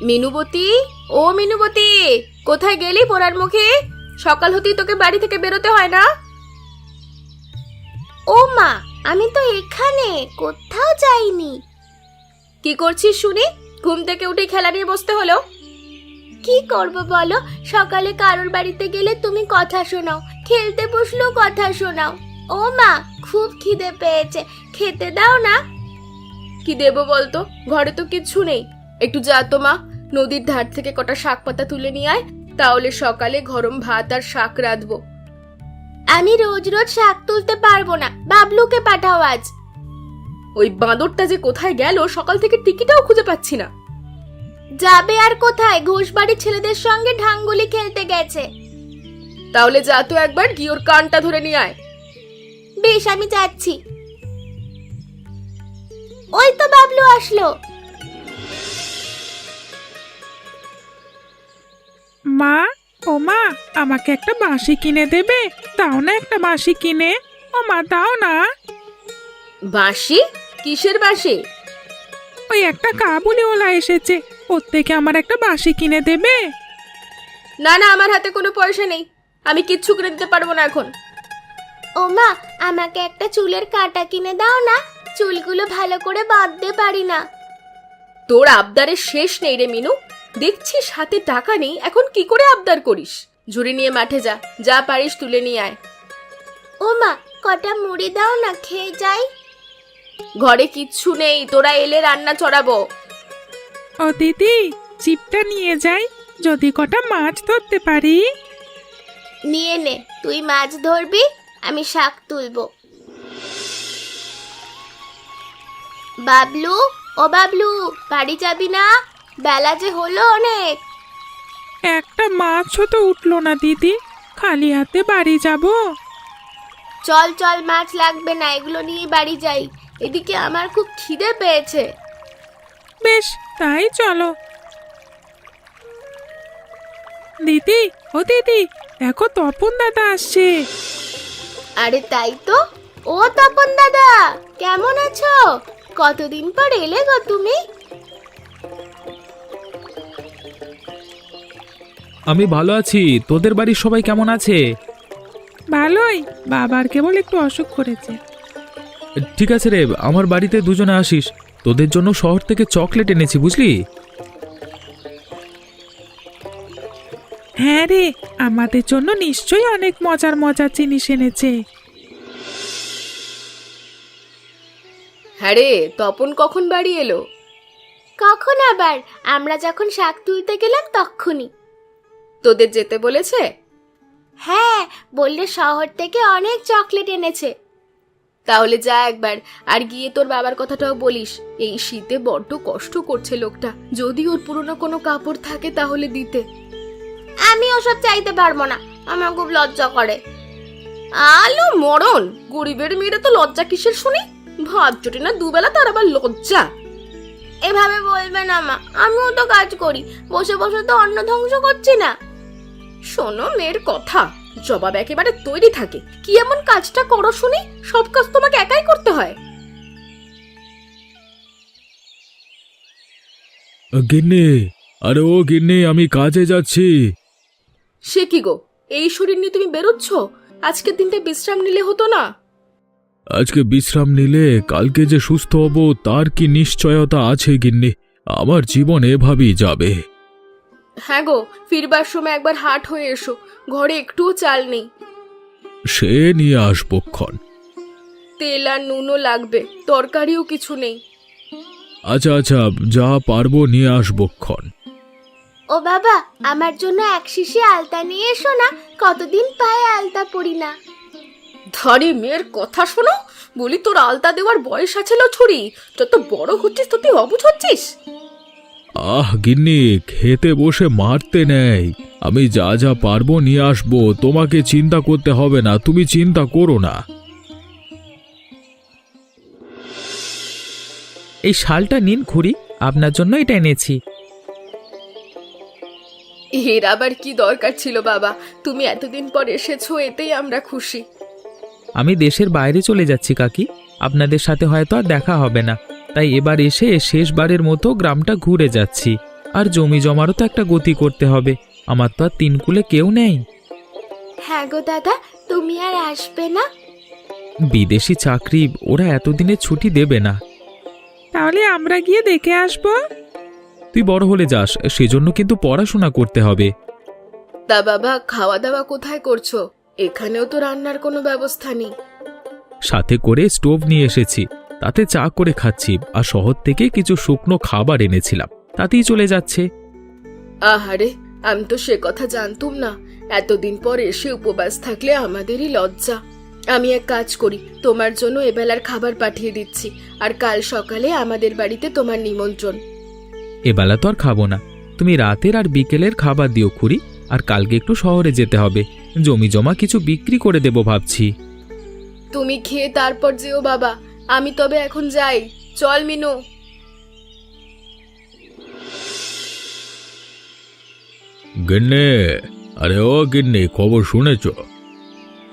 মিনুবতী, ও মিনুবতী, কোথায় গেলি পোড়ার মুখে? সকাল হতেই তোকে বাড়ি থেকে বেরোতে হয় না? ও মা, আমি তো এখানে, কোথাও যাইনি। কি করছিস শুনি? ঘুম থেকে উঠে খেলা নিয়ে বসতে হলো? কি করব বলো, সকালে কারোর বাড়িতে গেলে তুমি কথা শোনাও, খেলতে বসলেও কথা শোনাও। ও মা, খুব খিদে পেয়েছে, খেতে দাও না। কি দেবো বলতো, ঘরে তো কিচ্ছু নেই। একটু যা তো মা, নদীর ধার থেকে কটা শাক পাতা তুলে নিয়ে আয়, তাহলে সকালে গরম ভাত আর শাক রাঁধবো। আমি রোজ রোজ শাক তুলতে পারবো না, বাবলুকে পাঠাও আজ। ওই বাঁদরটা যে কোথায় গেল, সকাল থেকে টিকিটাও খুঁজে পাচ্ছি না। যাবে আর কোথায়, ঘোষবাড়ির ছেলেদের সঙ্গে ঢাঙ্গুলি খেলতে গেছে। তাহলে যা তো একবার গিয়ে ওর কানটা ধরে নিয়ে আয়। বেশ, আমি যাচ্ছি। ওই তো বাবলু আসলো। মা, ও মা, আমাকে একটা বাঁশি কিনে দেবে? দাও না একটা বাঁশি কিনে। ও মা, দাও না। বাঁশি? কিসের বাঁশি? ওই একটা কাবুলিওয়ালা এসেছে, ওর থেকে আমার একটা বাঁশি কিনে দেবে? না না, আমার হাতে কোনো পয়সা নেই, আমি কিচ্ছু কিনে দিতে পারবো না এখন। ও মা, আমাকে একটা চুলের কাঁটা কিনে দাও না, চুলগুলো ভালো করে বাঁধতে পারি না। তোর আবদারের শেষ নেই রে মিনু। দেখছিস হাতে টাকা নেই, এখন কি করে আবদার করিস? ঝুড়ি নিয়ে মাঠে যা, যা পারিস তুলে নিয়ে আয়। ও মা, কটা মুড়ি দাও না, খেয়ে যাই। ঘরে কিচ্ছু নেই, তোরা এলে রান্না চড়াবো। ও দিদি, চিপটা নিয়ে যাই, যদি কটা মাছ ধরতে পারি। নিয়ে নে, তুই মাছ ধরবি, আমি শাক তুলবো। বাবলু, ও বাবলু, বাড়ি যাবি না? বেলা যে হলো অনেক। একটা মাছও তো উঠলো না দিদি, খালি হাতে বাড়ি যাব? চল চল, মাছ লাগবে না, এগুলো নিয়ে বাড়ি যাই। এদিকে আমার খুব খিদে পেয়েছে। বেশ, তাই চলো। দিদি, ও দিদি, দেখো তপন দাদা আসছে। আরে তাই তো। ও তপন দাদা, কেমন আছো? কতদিন পর এলে গো তুমি। আমি ভালো আছি, তোদের বাড়ির সবাই কেমন আছে? ভালোই, বাবার কেবল একটু অসুখ করেছে। ঠিক আছে রে, আমার বাড়িতে দুজনে আসিস, তোদের জন্য শহর থেকে চকলেট এনেছি, বুঝলি? হ্যাঁ রে, আমাদের জন্য নিশ্চয়ই অনেক মজার মজার জিনিস এনেছে। হ্যাঁ রে, তপন কখন বাড়ি এলো? কখন আবার? আমরা যখন শাক তুলতে গেলাম তখনই। তোদের যেতে বলেছে? হ্যাঁ, বললে শহর থেকে অনেক চকলেট এনেছে। তাহলে যা একবার, আর গিয়ে তোর বাবার কথাটাও বলিস। এই শীতে বড্ড কষ্ট করছে লোকটা, যদি ওর পুরনো কোনো কাপড় থাকে তাহলে দিতে। আমি ওসব চাইতে পারবো না, আমার খুব লজ্জা করে। আলো মরণ, গরিবের মেয়েরা তো লজ্জা কিসের শুনি? ভাত জোটে না দুবেলা, তার আবার লজ্জা? এভাবে বলবে না মা, আমিও তো কাজ করি, বসে বসে তো অন্ন ধ্বংস করছি না। শোনো মেয়ের কথা, জবাব একেবারে তৈরি থাকে। কি এমন কাজটা করো শুনি? সব কাজ তোমাকে একাই করতে হয়? গিন্নি, আরে ও গিন্নি, আমি কাজে যাচ্ছি। সে কি গো, এই শরীর নিয়ে তুমি বেরোচ্ছ? আজকের দিনটা বিশ্রাম নিলে হতো না? আজকে বিশ্রাম নিলে কালকে যে সুস্থ হব তার কি নিশ্চয়তা আছে গিন্নি? আমার জীবন এভাবেই যাবে। হ্যাঁ গো, ফিরবার সময় একবার হাট হয়ে এসো, ঘরে একটুও চাল নেই। সে নিয়ে আসবো ক্ষণ। তেল আর নুনও লাগবে, তরকারিও কিছু নেই। আচ্ছা আচ্ছা, যা পারবো নিয়ে আসবো ক্ষণ। ও বাবা, আমার জন্য এক শিশি আলতা নিয়ে এসো না, কতদিন পায়ে আলতা পরি না। ধরে মেয়ের কথা শোনো, বলি তোর আলতা দেওয়ার বয়স আছে লো ছুরি? যত বড় হচ্ছিস তো তুই অবুঝ হচ্ছিস। আহ গিন্নি, খেতে বসে মারতে নেই, আমি যা যা পারবো নিয়ে আসবো, তোমাকে চিন্তা করতে হবে না, তুমি চিন্তা করো না। এই শালটা নিন খুড়ি, আপনার জন্য এটা এনেছি। এর আবার কি দরকার ছিল বাবা? তুমি এতদিন পর এসেছো, এতেই আমরা খুশি। আমি দেশের বাইরে চলে যাচ্ছি কাকি, আপনাদের সাথে হয়তো আর দেখা হবে না, তাই এবার এসে শেষবারের মতো গ্রামটা ঘুরে যাচ্ছি। আর জমি জমারও তো একটা গতি করতে হবে। আমার তো আর তিন কুলে কেউ নেই। হ্যাঁ গো দাদা, তুমি আর আসবে না? বিদেশি চাকরি, ওরা এতদিনের ছুটি দেবে না। তাহলে আমরা গিয়ে দেখে আসবো। তুই বড় হলে যাস, সেজন্য কিন্তু পড়াশোনা করতে হবে। তা বাবা, খাওয়া দাওয়া কোথায় করছো? এখানেও তো রান্নার কোনো ব্যবস্থা নেই। সাথে করে স্টোভ নিয়ে এসেছি, তাতে চা করে খাচ্ছি। আর শহর থেকে কিছু শুকনো খাবার এনেছিলাম, তাতেই চলে যাচ্ছে। আহারে, আমি তো সে কথা জানতুম না। এতদিন পর এসে উপবাস থাকলে আমাদেরই লজ্জা। আমি এক কাজ করি, তোমার জন্য এবেলার খাবার পাঠিয়ে দিচ্ছি, আর কাল সকালে আমাদের বাড়িতে তোমার নিমন্ত্রণ। এবেলা তো আর খাবো না, তুমি রাতের আর বিকেলের খাবার দিও খুড়ি। আর কালকে একটু শহরে যেতে হবে, জমি জমা কিছু বিক্রি করে দেবো ভাবছি। তুমি খেয়ে তারপর যেও বাবা। আমি তবে এখন যাই। চল মিনু। গিন্নি, আরে ও গিন্নি, খবর শুনেছ?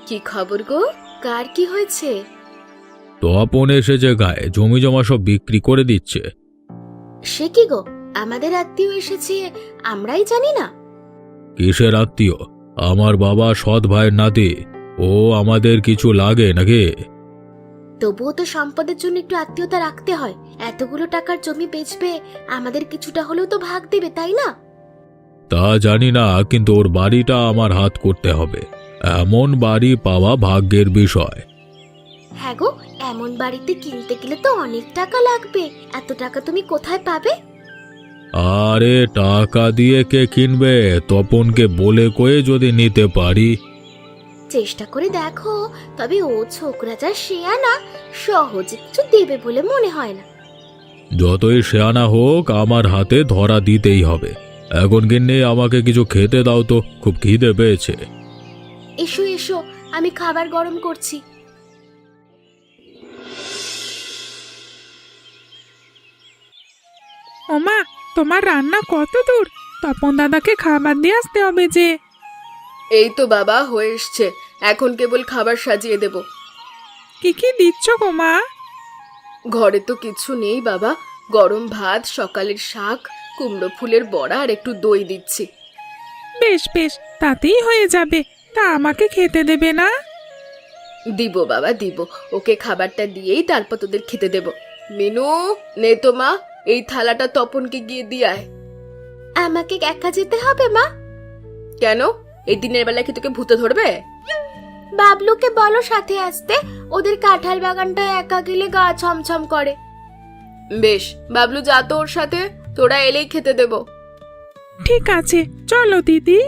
কি খবর গো? কার কি হয়েছে? তপন এসেছে গায়ে, জমি জমা সব বিক্রি করে দিচ্ছে। সে কি গো, আমাদের আত্মীয় এসেছে, আমরাই জানি না? কিসের আত্মীয়? আমার বাবা সৎ ভাইয়ের নাতি। ও আমাদের কিছু লাগে নাকি? তবুও তো সম্পদের জন্য একটু আত্মীয়তা রাখতে হয়। এতগুলো টাকার জমি বেচবে, আমাদের কিছুটা হলেও তো ভাগ দেবে, তাই না? তা জানি না, কিন্তু ওর বাড়িটা আমার হাত করতে হবে। এমন বাড়ি পাওয়া ভাগ্যের বিষয়। হ্যাঁ গো, এমন বাড়িতে কিনতে গেলে তো অনেক টাকা লাগবে। এত টাকা তুমি কোথায় পাবে? আরে টাকা দিয়ে কে কিনবে? তপনকে বলে কয়ে যদি নিতে পারি। চেষ্টা করে দেখো, তবে ও ছোকরা যা শেয়ানা, সহজে কিছু দেবে বলে মনে হয় না। যতই শেয়ানা হোক, আমার হাতে ধরা দিতেই হবে। এখন গিন্নি, আমাকে কিছু খেতে দাও তো, খুব খিদে পেয়েছে। এসো এসো, আমি খাবার গরম করছি। ওমা, তোমার রান্না কত দূর? তপন দাদাকে খাবার দিয়ে আসতে হবে যে। এই তো বাবা, হয়ে এসছে। এখন কেবল খাবার সাজিয়ে দেব। কি কি দিচ্ছ গো মা? ঘরে তো কিছু নেই বাবা। গরম ভাত, সকালের শাক, কুমড়ো ফুলের বড়া আর একটু দই দিচ্ছি। বেশ বেশ, তাতেই হয়ে যাবে। তা আমাকে খেতে দেবে না? দিব বাবা, দিব। ওকে খাবারটা দিয়েই তারপর তোদের খেতে দেব। মিনু, নে তো মা, এই থালাটা তপনকে গিয়ে দিয়ে আয়। আমাকে একা যেতে হবে মা? কেন? এই দিনের বেলা কি তোকে ভূতে ধরবে? বাবলুকে বলো সাথে আসতে, ওদের কাঁঠাল বাগানটা একা গেলে গা ছমছম করে। বেশ, বাবলু যা তো ওর সাথে, তোরা এলেই খেতে দেব। ঠিক আছে, চলো দিদি।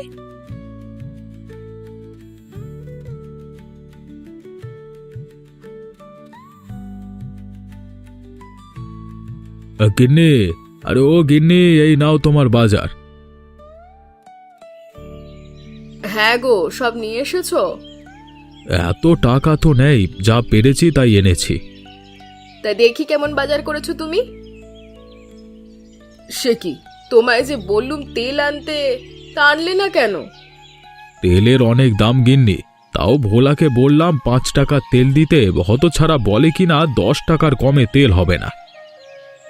গিন্নি, আরে ও গিন্নি, এই নাও তোমার বাজার। হ্যাঁ গো, সব নিয়ে এসেছো? এত টাকা তো নেই, যা পেরেছি তাই এনেছি। তা দেখি কেমন বাজার করেছো তুমি। সে কি, তোমায় যে বললুম তেল আনতে, তা আনলে না কেন? তেলের অনেক দাম গিন্নি, তাও ভোলাকে বললাম 5 টাকা তেল দিতে, হতছাড়া বলে কিনা 10 টাকার কমে তেল হবে না।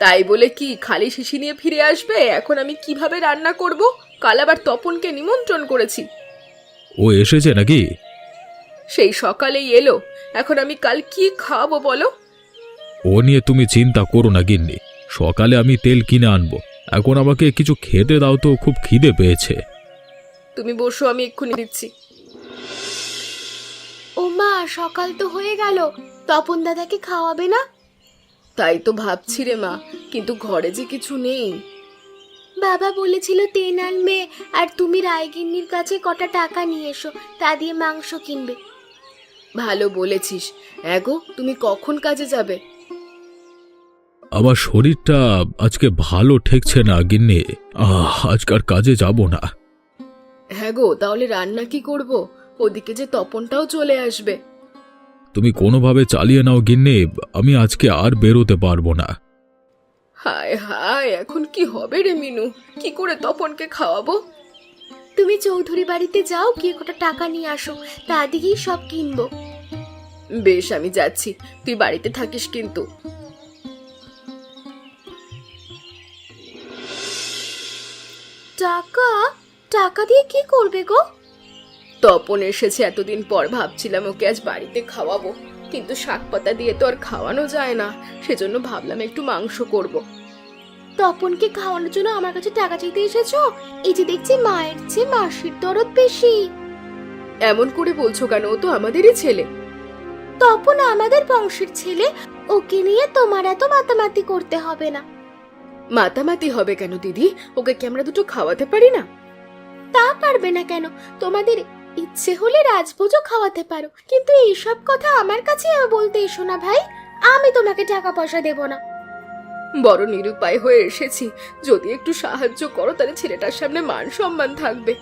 তাই বলে কি খালি শিশি নিয়ে ফিরে আসবে? এখন আমি কিভাবে রান্না করব? কাল আবার তপনকে নিমন্ত্রণ করেছি। ও এসেছে নাকি? সেই সকালেই এলো। এখন আমি কাল কি খাওয়াবো বলো? ও নিয়ে তুমি চিন্তা করো না গিন্নি, সকালে আমি তেল কিনে আনবো। এখন আমাকে কিছু খেতে দাও তো, খুব খিদে পেয়েছে। তুমি বসো, আমি এক্ষুনি দিচ্ছি। ও মা, সকাল তো হয়ে গেল, তপন দাদাকে খাওয়াবে না? তাই তো ভাবছি রে মা, কিন্তু ঘরে যে কিছু নেই। বাবা বলেছিল তেল আনবে, আর তুমি রায়গিন্নির কাছে কটা টাকা নিয়ে এসো, তা দিয়ে মাংস কিনবে। ভালো বলেছিস। এগো, তুমি কখন কাজে যাবে? আমার শরীরটা আজকে ভালো ঠেকছে না গিন্নি, আজকার কাজে যাব না। হ্যাঁ গো, তাহলে রান্না কি করব? ওদিকে যে তপনটাও চলে আসবে। তুমি কোনোভাবে চালিয়ে নাও গিন্নি, আমি আজকে আর বেরোতে পারবো না। হায় হায়, এখন কি হবে রে মিনু? কি করে তপনকে খাওয়াবো? তুমি চৌধুরী বাড়িতে যাও, গিয়ে কটা টাকা নিয়ে আসো, তা দিয়েই সব কিনবো। বেশ, আমি যাচ্ছি। তুই বাড়িতে থাকিস কিন্তু। টাকা? টাকা দিয়ে কি করবে গো? তপন এসেছে এতদিন পর, ভাবছিলাম ওকে আজ বাড়িতে খাওয়াবো, কিন্তু শাক পাতা দিয়ে তো আর খাওয়ানো যায় না, সেজন্য ভাবলাম একটু মাংস করব। তপনকে খাওয়ানোর জন্য আমার কাছে টাকা চাইতে এসেছো? এই যে দেখছি মায়ের চেয়ে মাসির দরদ বেশি। এমন করে বলছো কেন? ও তো আমাদেরই ছেলে। তপন আমাদের বংশের ছেলে, ওকে নিয়ে তোমার এত মাতামাতি করতে হবে না। মাতামাতি হবে কেন দিদি? ওকে কি আমরা দুটো খাওয়াতে পারি না? তা পারবে না কেন? তোমাদের ইচ্ছে হলে রাজভোজও খাওয়াতে পারো, কিন্তু এইসব কথা আমার কাছে বলতে এসো না ভাই। আমি তোমাকে টাকা পয়সা দেব না। বড় নিরুপায় হয়ে এসেছি, যদি একটু সাহায্য করো তাহলে ছেলেটার সামনে মান সম্মান থাকবে।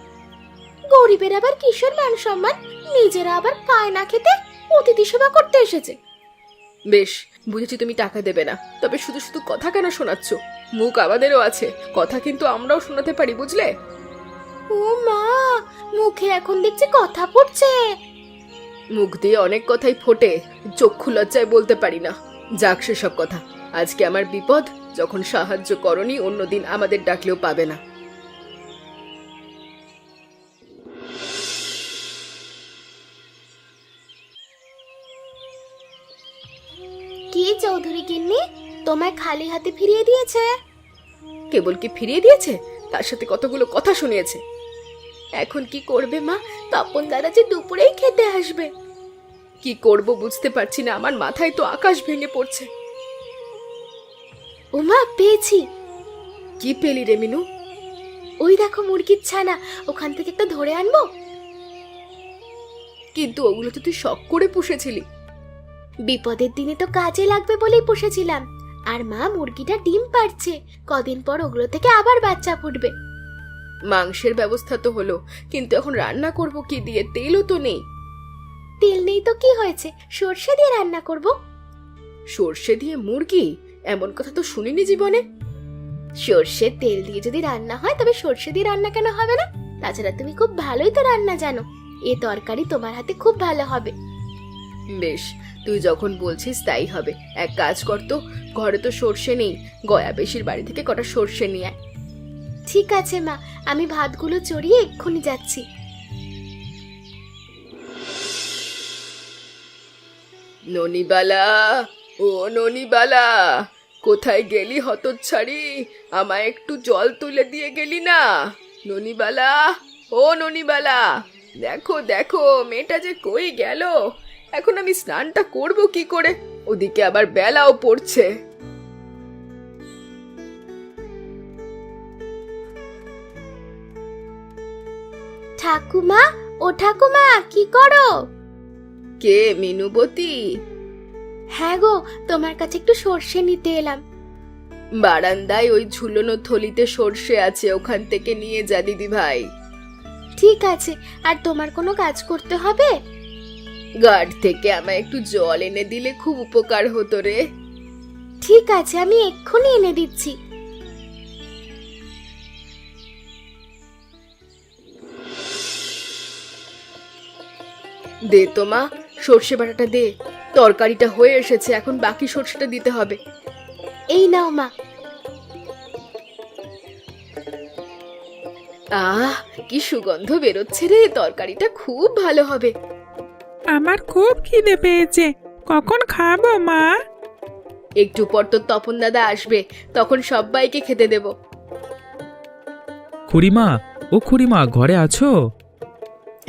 গরিবের আবার কিসের মান সম্মান? নিজেরা আবার পায় না খেতে অতিথি সেবা করতে এসেছে। বেশ, বুঝেছি তুমি টাকা দেবে না, তবে শুধু শুধু কথা কেন শোনাচ্ছ? মুখ আমাদেরও আছে, কথা কিন্তু আমরাও শোনাতে পারি, বুঝলে? ও মা, মুখে এখন দেখছি কথা পড়ছে। মুখ দিয়ে অনেক কথাই ফোটে, চক্ষু লজ্জায় বলতে পারি না। যাক সেসব কথা, আজকে আমার বিপদ, যখন সাহায্য করনি অন্যদিন আমাদের ডাকলেও পাবে না। কি চৌধুরী গিন্নি, তোমায় খালি হাতে ফিরিয়ে দিয়েছে? কেবল কি ফিরিয়ে দিয়েছে, তার সাথে কতগুলো কথা শুনিয়েছে। এখন কি করবে মা? তপন দাদা যে দুপুরেই খেতে আসবে। কি করব বুঝতে পারছি না, আমার মাথায় তো আকাশ ভেঙে পড়ছে। ও মা, পেয়েছি। কি পেলি রে মিনু? ওই দেখো মুরগির ছানা, ওখান থেকে একটা ধরে আনবো। কিন্তু ওগুলো তো তুই শখ করে পুষেছিলি। বিপদের দিনে তো কাজে লাগবে বলেই পুষেছিলাম। আর মা, মুরগিটা ডিম পাড়ছে, কদিন পর ওগুলো থেকে আবার বাচ্চা ফুটবে। মাংসের ব্যবস্থা তো হলো, কিন্তু এখন রান্না করব কি দিয়ে? তেলও তো নেই। তেল নেই তো কি হয়েছে, সর্ষে দিয়ে রান্না করব। সর্ষে দিয়ে মুরগি? এমন কথা তো শুনিনি জীবনে। সর্ষের তেল দিয়ে যদি রান্না হয় তবে সর্ষে দিয়ে রান্না কেন হবে না? তাছাড়া তুমি খুব ভালোই তো রান্না জানো, এ তরকারি তোমার হাতে খুব ভালো হবে। বেশ, তুই যখন বলছিস তাই হবে। এক কাজ কর তো, ঘরে তো সর্ষে নেই, গয়া বেশির বাড়ি থেকে কটা সর্ষে নিয়ে আয়। ঠিক আছে মা, আমি ভাতগুলো চড়িয়ে এক্ষুনি যাচ্ছি। ননিবালা, ও ননিবালা, কোথায় গেলি হতচ্ছাড়ি? আমায় একটু জল তুলে দিয়ে গেলি না? ননিবালা, ও ননিবালা, দেখো দেখো মেয়েটা যে কই গেল। এখন আমি স্নানটা করব কি করে? ওদিকে আবার বেলাও পড়ছে। ঠাকুমা, ও ঠাকুমা, কি করো? কে মিনুবতী? হ্যাঁ গো, তোমার কাছে একটু সর্ষে নিতে এলাম। বারান্দায় ওই ঝুলনো থলিতে সর্ষে আছে, ওখান থেকে নিয়ে যা দিদি ভাই। ঠিক আছে, আর তোমার কোনো কাজ করতে হবে? গার্ড থেকে আমায় একটু জল এনে দিলে খুব উপকার হতো রে। ঠিক আছে, আমি এক্ষুনি এনে দিচ্ছি। দে তো মা, সর্ষে বাটাটা দে। তরকারিটা হয়ে এসেছে, এখন বাকি সর্ষেটা দিতে হবে। এই নাও মা। আহ, কি সুগন্ধ বেরোচ্ছে রে, তরকারিটা খুব ভালো হবে। আমার খুব খিদে পেয়েছে, কখন খাবো মা? একটু পর তো তপন দাদা আসবে, তখন সবাইকে খেতে দেব। খুড়িমা, ও খুড়িমা, ঘরে আছো?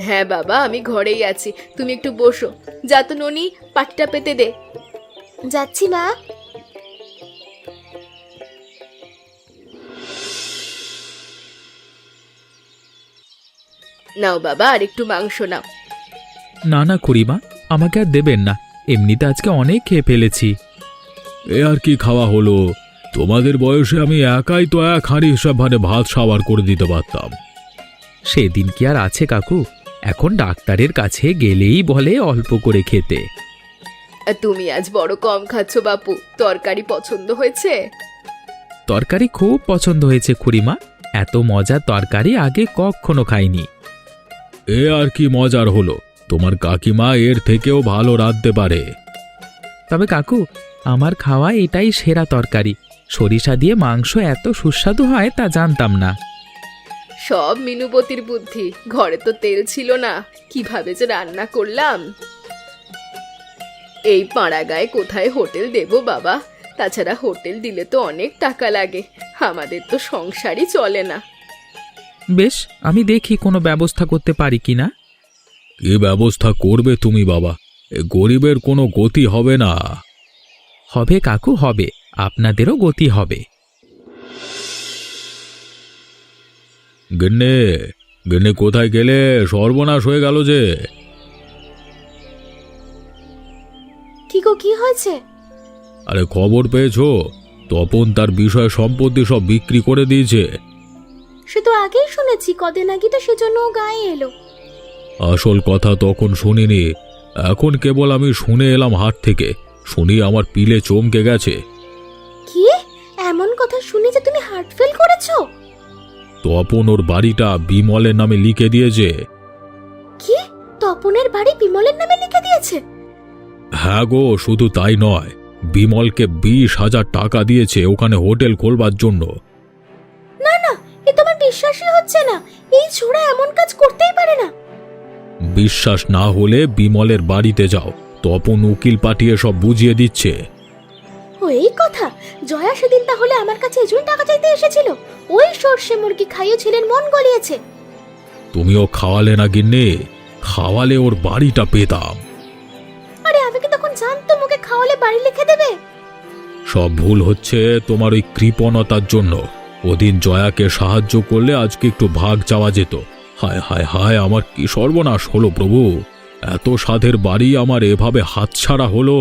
হ্যাঁ বাবা, আমি ঘরেই আছি, তুমি একটু বসো। যা তো ননি, পাটিটা পেতে দে। যাচ্ছি মা। নাও বাবা, আর একটু মাংস নাও। না না খুড়িমা, আমাকে আর দেবেন না, এমনিতে আজকে অনেক খেয়ে ফেলেছি। এ আর কি খাওয়া হলো? তোমাদের বয়সে আমি একাই তো এক হাঁড়ি হিসাব ভাত সাবার করে দিতে পারতাম। সেদিন কি আর আছে কাকু? এখন ডাক্তারের কাছে গেলেই বলে অল্প করে খেতে। আর তুমি আজ বড় কম খাচ্ছ বাপু, তরকারি পছন্দ হয়েছে? তরকারি খুব পছন্দ হয়েছে খুড়িমা, এত মজার তরকারি আগে কখনো খাইনি। এ আর কি মজার হলো? তোমার কাকিমা এর থেকেও ভালো রাঁধতে পারে। তবে কাকু, আমার খাওয়া এটাই সেরা তরকারি। সরিষা দিয়ে মাংস এত সুস্বাদু হয় তা জানতাম না। সব মিনুবতির বুদ্ধি। ঘরে তো তেল ছিল না, কিভাবে যে রান্না করলাম। এই পাড়া গায়ে কোথায় হোটেল দেব বাবা? তাছাড়া হোটেল দিলে তো অনেক টাকা লাগে, আমাদের তো সংসারই চলে না। বেশ, আমি দেখি কোনো ব্যবস্থা করতে পারি কিনা। কি ব্যবস্থা করবে তুমি বাবা? এ গরিবের কোনো গতি হবে না। হবে কাকু, হবে, আপনাদেরও গতি হবে। গিন্নে, গিন্নে কোথায় গেলে? সর্বনাশ হয়ে গেল যে। কি গো, কি হয়েছে? আরে খবর পেয়েছো? তপন তার বিষয় সম্পত্তি সব বিক্রি করে দিয়েছে। সে তো আগেই শুনেছি, কদিন আগে তো সেজন্য ও গায়ে এলো। আসল কথা তখন শুনিনি, এখন কেবল আমি শুনে এলাম হাট থেকে। শুনি আমার পিলে চমকে গেছে। কি এমন কথা শুনে যে তুমি হার্ট ফেল করেছো? তপন ওর বাড়িটা বিমলের নামে লিখে দিয়েছে। কি, তপনের বাড়ি বিমলের নামে লিখে দিয়েছে? হ্যাঁ গো, শুধু তাই নয়, বিমলকে 20,000 টাকা দিয়েছে ওখানে হোটেল খোলবার জন্য। না না, এ তোমার বিশ্বাসই হচ্ছে না। এই ছোড়া এমন কাজ করতেই পারে না। বিশ্বাস না হলে বিমলের বাড়িতে যাও, তপন উকিল পাঠিয়ে সব বুঝিয়ে দিচ্ছে। ও এই কথা! জয়া সেদিন তাহলে আমার কাছে এজন্য টাকা চাইতে এসেছিল। ওই সর্ষে মুরগি খাইয়ে ছেলের মন গলিয়েছে। তুমিও খাওয়ালে না গিন্নে, খাওয়ালে ওর বাড়িটা পেতাম। আরে আমি কি তখন জানতাম ওকে খাওয়ালে বাড়ি লিখে দেবে? সব ভুল হচ্ছে তোমার ওই কৃপণতার জন্য। ওদিন জয়াকে সাহায্য করলে আজকে একটু ভাগ চাওয়া যেত। হায় হায় হায়, আমার কি সর্বনাশ হলো প্রভু! এত সাধের বাড়ি আমার এভাবে হাতছাড়া হলো।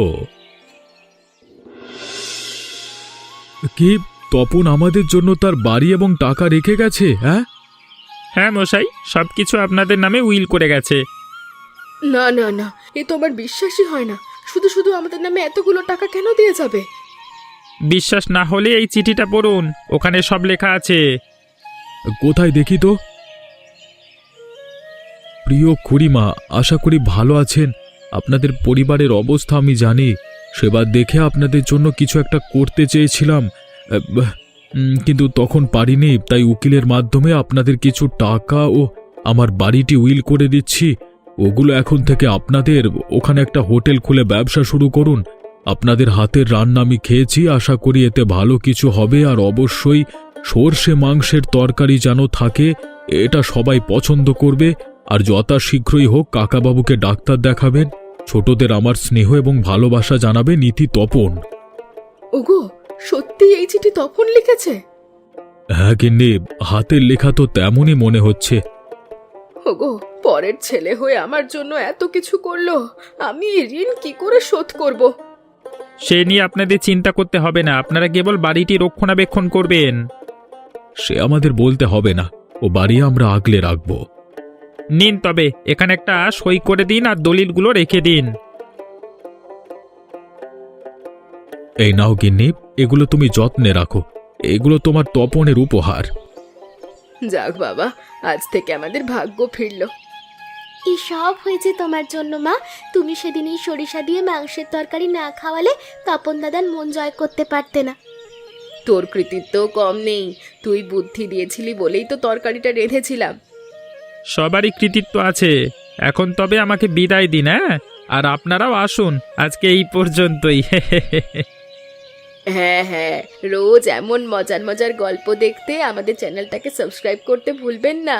কি, তপন আমাদের জন্য তার বাড়ি এবং টাকা রেখে গেছে? হ্যাঁ হ্যাঁ মশাই, সবকিছু আপনাদের নামে উইল করে গেছে। না না না, এ তো আমার বিশ্বাসই হয় না। শুধু শুধু আমাদের নামে এতগুলো টাকা কেন দিয়ে যাবে? বিশ্বাস না হলে এই চিঠিটা পড়ুন, ওখানে সব লেখা আছে। কোথায় দেখি তো। প্রিয় খুড়িমা, আশা করি ভালো আছেন। আপনাদের পরিবারের অবস্থা আমি জানি। সেবার দেখে আপনাদের জন্য কিছু একটা করতে চেয়েছিলাম, কিন্তু তখন পারিনি। তাই উকিলের মাধ্যমে আপনাদের কিছু টাকা ও আমার বাড়িটি উইল করে দিচ্ছি। ওগুলো এখন থেকে আপনাদের। ওখানে একটা হোটেল খুলে ব্যবসা শুরু করুন। আপনাদের হাতের রান্না আমি খেয়েছি, আশা করি এতে ভালো কিছু হবে। আর অবশ্যই সর্ষে মাংসের তরকারি যেন থাকে, এটা সবাই পছন্দ করবে। আর যথাশীঘ্রই হোক কাকাবাবুকে ডাক্তার দেখাবেন। ছোটদের আমার স্নেহ এবং ভালোবাসা জানাবে, নীতি তপন। ওগো, সত্যি এই চিঠি তপন লিখেছে? হ্যাঁ গিন্নি, হাতের লেখা তো তেমনই মনে হচ্ছে। ওগো, পরের ছেলে হয়ে আমার জন্য এত কিছু করলো, আমি এই ঋণ কি করে শোধ করব? সে নিয়ে আপনাদের চিন্তা করতে হবে না, আপনারা কেবল বাড়িটি রক্ষণাবেক্ষণ করবেন। সে আমাদের বলতে হবে না, ও বাড়ি আমরা আগলে রাখব। নিন তবে, এখানে একটা সই করে দিন আর দলিলগুলো রেখে দিন। এই নাও গিন্নি, এগুলো তুমি যত্নে রাখো। এগুলো তোমার তপনের উপহার। যাক বাবা, আজ থেকে আমাদের ভাগ্য ফিরল। এই সব হয়েছে তোমার জন্য মা। তুমি সেদিন এই সরিষা দিয়ে মাংসের তরকারি না খাওয়ালে তপন দাদার মন জয় করতে পারতে না। তোর কৃতিত্ব কম নেই, তুই বুদ্ধি দিয়েছিলি বলেই তো তরকারিটা রেঁধেছিলাম। সবারই কৃতিত্ব আছে। এখন তবে আমাকে বিদায় দিন, হ্যাঁ? আর আপনারাও আসুন, আজকে এই পর্যন্তই। হ্যাঁ হ্যাঁ, রোজ এমন মজার মজার গল্প দেখতে আমাদের চ্যানেলটাকে সাবস্ক্রাইব করতে ভুলবেন না।